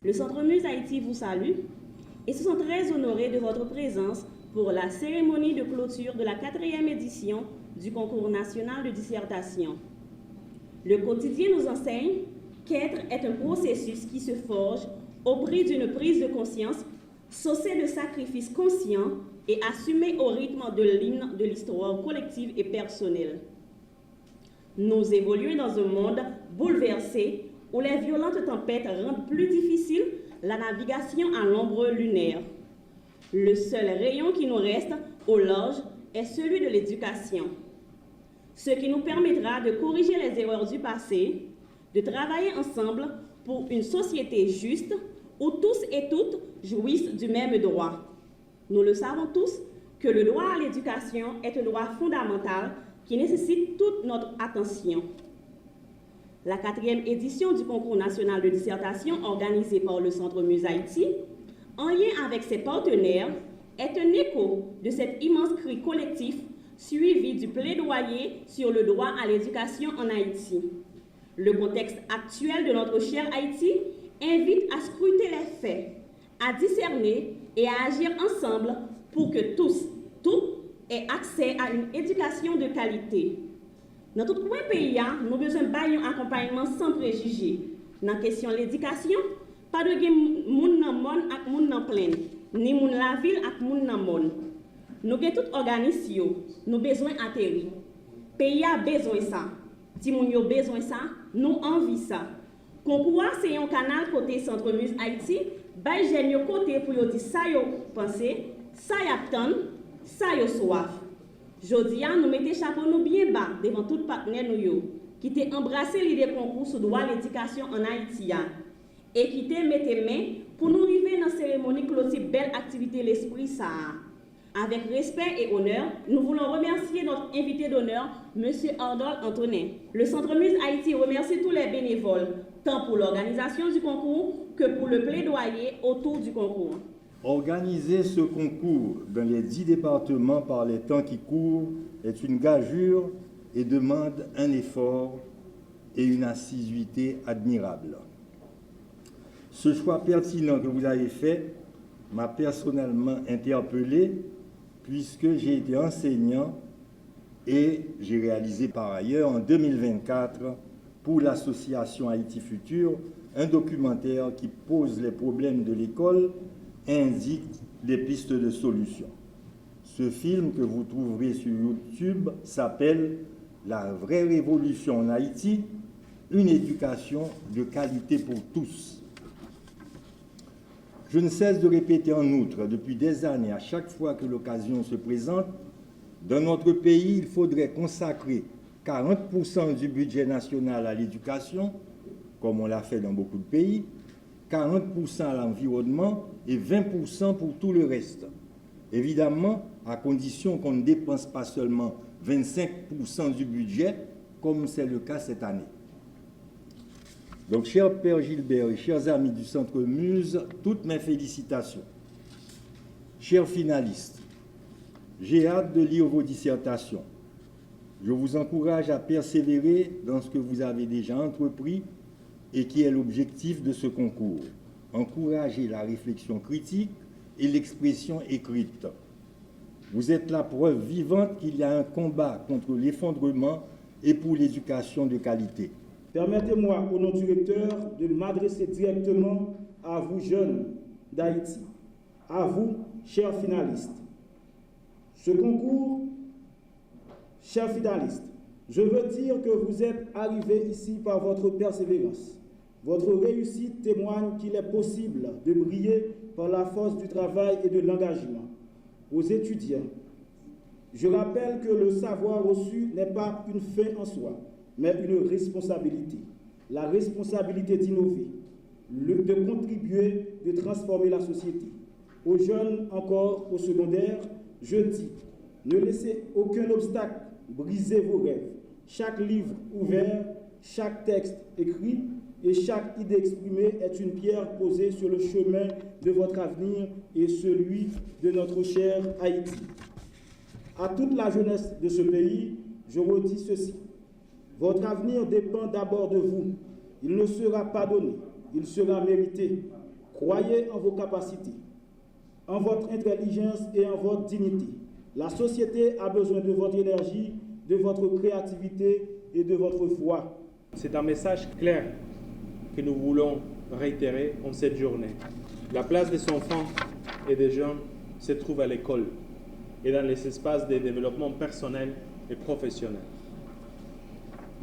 Le Centre Muse Haïti vous salue et se sent très honoré de votre présence pour la cérémonie de clôture de la 4e édition du concours national de dissertation. Le quotidien nous enseigne qu'être est un processus qui se forge au prix d'une prise de conscience, saucée de sacrifices conscients et assumés au rythme de l'hymne de l'histoire collective et personnelle. Nous évoluons dans un monde bouleversé où les violentes tempêtes rendent plus difficile la navigation à l'ombre lunaire. Le seul rayon qui nous reste au large est celui de l'éducation, ce qui nous permettra de corriger les erreurs du passé, de travailler ensemble pour une société juste où tous et toutes jouissent du même droit. Nous le savons tous que le droit à l'éducation est un droit fondamental qui nécessite toute notre attention. La 4e édition du concours national de dissertation organisé par le Centre Muse Haïti, en lien avec ses partenaires, est un écho de cet immense cri collectif suivi du plaidoyer sur le droit à l'éducation en Haïti. Le contexte actuel de notre cher Haïti invite à scruter les faits, à discerner et à agir ensemble pour que tous, toutes, aient accès à une éducation de qualité. Dans tout coin pays, nous avons besoin d'un accompagnement sans préjugés. Dans la question de l'éducation, pas de moun nan mon ak moun nan plein, ni moun la ville ak moun nan mon. Nous avons tout organisé, nous avons besoin d'atterrir. Pays a besoin de ça. Si moun yo besoin de ça, nous envie ça. Concours, c'est un canal côté Centre Muse Haïti, bay jen yo côté pour yo di ça yo penser, ça y attend, ça yo soif. Jodi nous mettons chapeau nous bien bas devant tout partenaire nous qui t'ont embrassé l'idée concours sur droit à l'éducation en Haïti et qui t'ont mis main pour nous arriver dans la cérémonie clôture belle activité l'esprit ça. Avec respect et honneur, nous voulons remercier notre invité d'honneur, M. Ardol Antonin. Le Centre Muse Haïti remercie tous les bénévoles, tant pour l'organisation du concours que pour le plaidoyer autour du concours. Organiser ce concours dans les 10 départements par les temps qui courent est une gageure et demande un effort et une assiduité admirable. Ce choix pertinent que vous avez fait m'a personnellement interpellé puisque j'ai été enseignant et j'ai réalisé par ailleurs en 2024 pour l'association Haïti Futur un documentaire qui pose les problèmes de l'école et indique des pistes de solutions. Ce film que vous trouverez sur YouTube s'appelle « La vraie révolution en Haïti, une éducation de qualité pour tous ». Je ne cesse de répéter en outre depuis des années, à chaque fois que l'occasion se présente, dans notre pays, il faudrait consacrer 40% du budget national à l'éducation, comme on l'a fait dans beaucoup de pays, 40% à l'environnement et 20% pour tout le reste. Évidemment, à condition qu'on ne dépense pas seulement 25% du budget, comme c'est le cas cette année. Donc, cher Père Gilbert et chers amis du Centre Muse, toutes mes félicitations. Chers finalistes, j'ai hâte de lire vos dissertations. Je vous encourage à persévérer dans ce que vous avez déjà entrepris et qui est l'objectif de ce concours. Encourager la réflexion critique et l'expression écrite. Vous êtes la preuve vivante qu'il y a un combat contre l'effondrement et pour l'éducation de qualité. Permettez-moi, au nom du recteur, de m'adresser directement à vous, jeunes d'Haïti, à vous, chers finalistes. Ce concours, chers finalistes, je veux dire que vous êtes arrivés ici par votre persévérance. Votre réussite témoigne qu'il est possible de briller par la force du travail et de l'engagement. Aux étudiants, je rappelle que le savoir reçu n'est pas une fin en soi, mais une responsabilité. La responsabilité d'innover, de contribuer, de transformer la société. Aux jeunes encore au secondaire, je dis, ne laissez aucun obstacle briser vos rêves. Chaque livre ouvert, chaque texte écrit et chaque idée exprimée est une pierre posée sur le chemin de votre avenir et celui de notre cher Haïti. À toute la jeunesse de ce pays, je redis ceci. Votre avenir dépend d'abord de vous. Il ne sera pas donné, il sera mérité. Croyez en vos capacités, en votre intelligence et en votre dignité. La société a besoin de votre énergie, de votre créativité et de votre foi. C'est un message clair que nous voulons réitérer en cette journée. La place des enfants et des jeunes se trouve à l'école et dans les espaces de développement personnel et professionnel.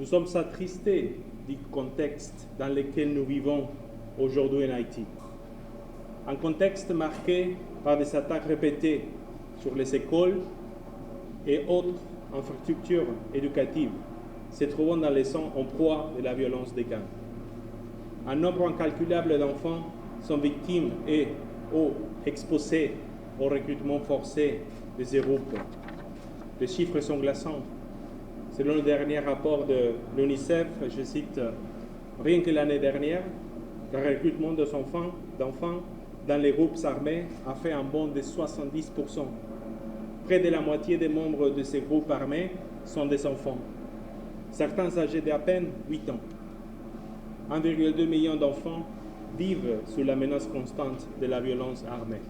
Nous sommes attristés du contexte dans lequel nous vivons aujourd'hui en Haïti. Un contexte marqué par des attaques répétées sur les écoles et autres infrastructures éducatives, se trouvant dans les zones en proie de la violence des gangs. Un nombre incalculable d'enfants sont victimes et ou exposés au recrutement forcé de ces groupes. Les chiffres sont glaçants. Selon le dernier rapport de l'UNICEF, je cite, « Rien que l'année dernière, le recrutement d'enfants dans les groupes armés a fait un bond de 70%. Près de la moitié des membres de ces groupes armés sont des enfants, certains âgés d'à peine 8 ans. 1,2 million d'enfants vivent sous la menace constante de la violence armée. »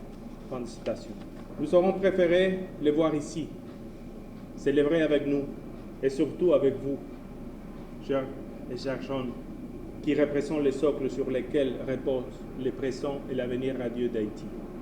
Fin de citation. Nous aurions préféré les voir ici, célébrer avec nous et surtout avec vous, chers et chers jeunes, qui représentent les socles sur lesquels reposent le présent et l'avenir radieux d'Haïti.